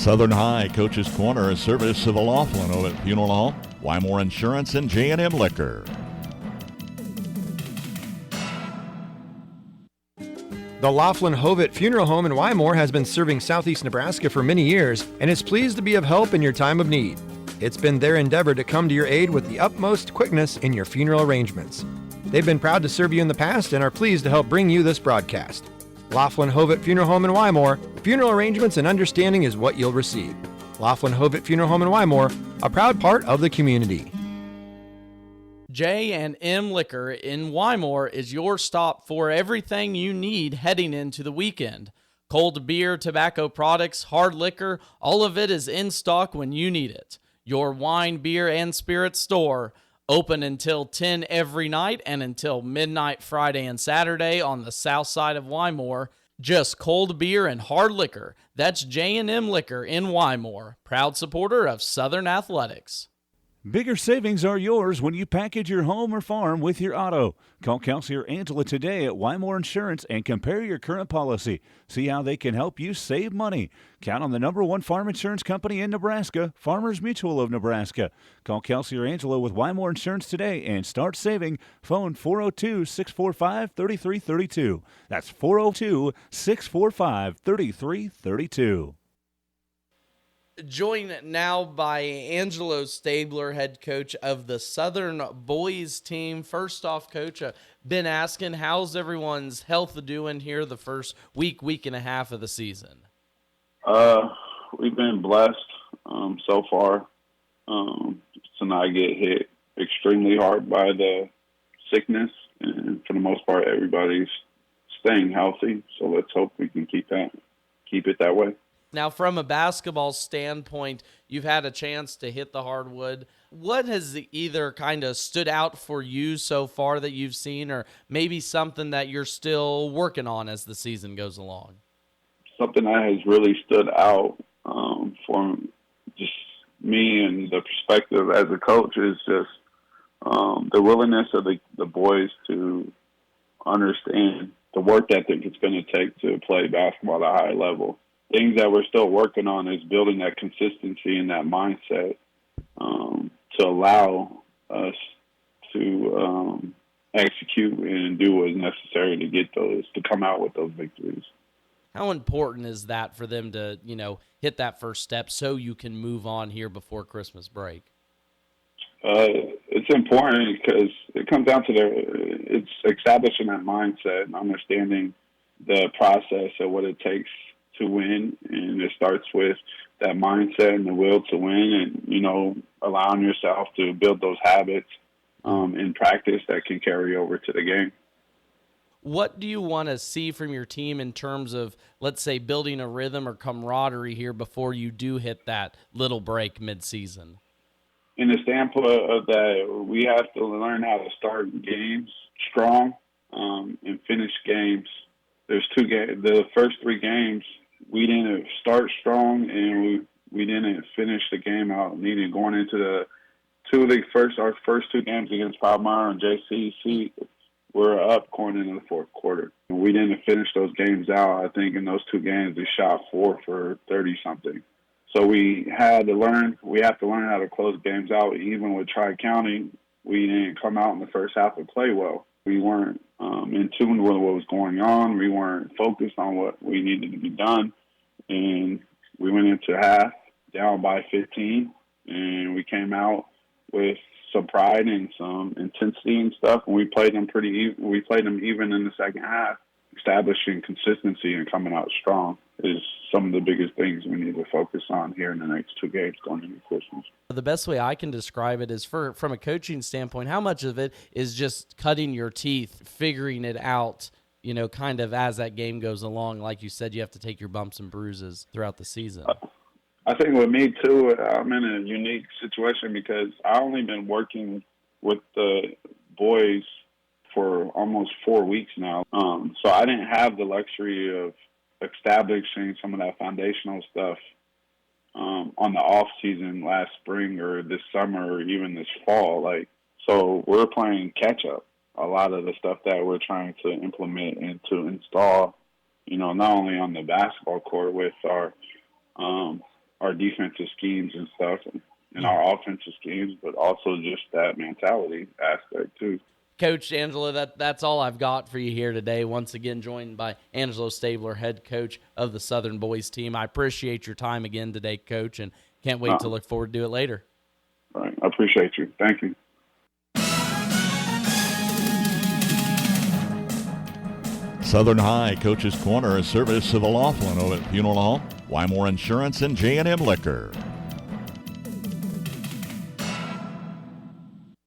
Southern High Coach's Corner is service of the Laughlin Hovitt Funeral Home, Wymore Insurance, and J&M Liquor. The Laughlin Hovitt Funeral Home in Wymore has been serving southeast Nebraska for many years and is pleased to be of help in your time of need. It's been their endeavor to come to your aid with the utmost quickness in your funeral arrangements. They've been proud to serve you in the past and are pleased to help bring you this broadcast. Laughlin Hovitt Funeral Home in Wymore, funeral arrangements and understanding is what you'll receive. Laughlin Hovitt Funeral Home in Wymore, a proud part of the community. J&M Liquor in Wymore is your stop for everything you need heading into the weekend. Cold beer, tobacco products, hard liquor, all of it is in stock when you need it. Your wine, beer, and spirits store, open until 10 every night and until midnight Friday and Saturday on the south side of Wymore. Just cold beer and hard liquor. That's J&M Liquor in Wymore, proud supporter of Southern Athletics. Bigger savings are yours when you package your home or farm with your auto. Call Counselor Angelo today at Wymore Insurance and compare your current policy. See how they can help you save money. Count on the #1 farm insurance company in Nebraska, Farmers Mutual of Nebraska. Call Counselor Angelo with Wymore Insurance today and start saving. Phone 402-645-3332. That's 402-645-3332. Joined now by Angelo Stabler, head coach of the Southern boys team. First off, Coach, been asking, how's everyone's health doing here the first week and a half of the season? We've been blessed so far. And I get hit extremely hard by the sickness, and for the most part, everybody's staying healthy. So let's hope we can keep it that way. Now, from a basketball standpoint, you've had a chance to hit the hardwood. What has either kind of stood out for you so far that you've seen, or maybe something that you're still working on as the season goes along? Something that has really stood out for just me and the perspective as a coach is just the willingness of the boys to understand the work ethic it's going to take to play basketball at a high level. Things that we're still working on is building that consistency and that mindset to allow us to execute and do what is necessary to get those, to come out with those victories. How important is that for them to, hit that first step so you can move on here before Christmas break? It's important because it comes down to it's establishing that mindset and understanding the process of what it takes to win, and it starts with that mindset and the will to win, and allowing yourself to build those habits in practice that can carry over to the game. What do you want to see from your team in terms of, let's say, building a rhythm or camaraderie here before you do hit that little break midseason? In the standpoint of that, we have to learn how to start games strong and finish games. There's two games. The first three games, we didn't start strong, and we didn't finish the game out needing. Going into our first two games against Palmyra and JCC, we're up going into the fourth quarter. And we didn't finish those games out. I think in those two games we shot 4 for 30-something. So we have to learn how to close games out. Even with Tri-County, we didn't come out in the first half and play well. We weren't in tune with what was going on. We weren't focused on what we needed to be done. And we went into half down by 15, and we came out with some pride and some intensity and stuff. And we played them we played them even in the second half. Establishing consistency and coming out strong is some of the biggest things we need to focus on here in the next two games going into Christmas. The best way I can describe it is from a coaching standpoint, how much of it is just cutting your teeth, figuring it out, kind of as that game goes along. Like you said, you have to take your bumps and bruises throughout the season. I think with me, too, I'm in a unique situation because I've only been working with the boys for almost 4 weeks now. So I didn't have the luxury of establishing some of that foundational stuff on the off season last spring or this summer or even this fall. So we're playing catch up. A lot of the stuff that we're trying to implement and to install, not only on the basketball court with our our defensive schemes and stuff and our offensive schemes, but also just that mentality aspect too. Coach Angelo, that's all I've got for you here today. Once again, joined by Angelo Stabler, head coach of the Southern boys team. I appreciate your time again today, Coach, and can't wait to look forward to it later. All right. I appreciate you. Thank you. Southern High Coach's Corner, a service of the Laughlin over at Funeral Home, Wymore Insurance, and J&M Liquor.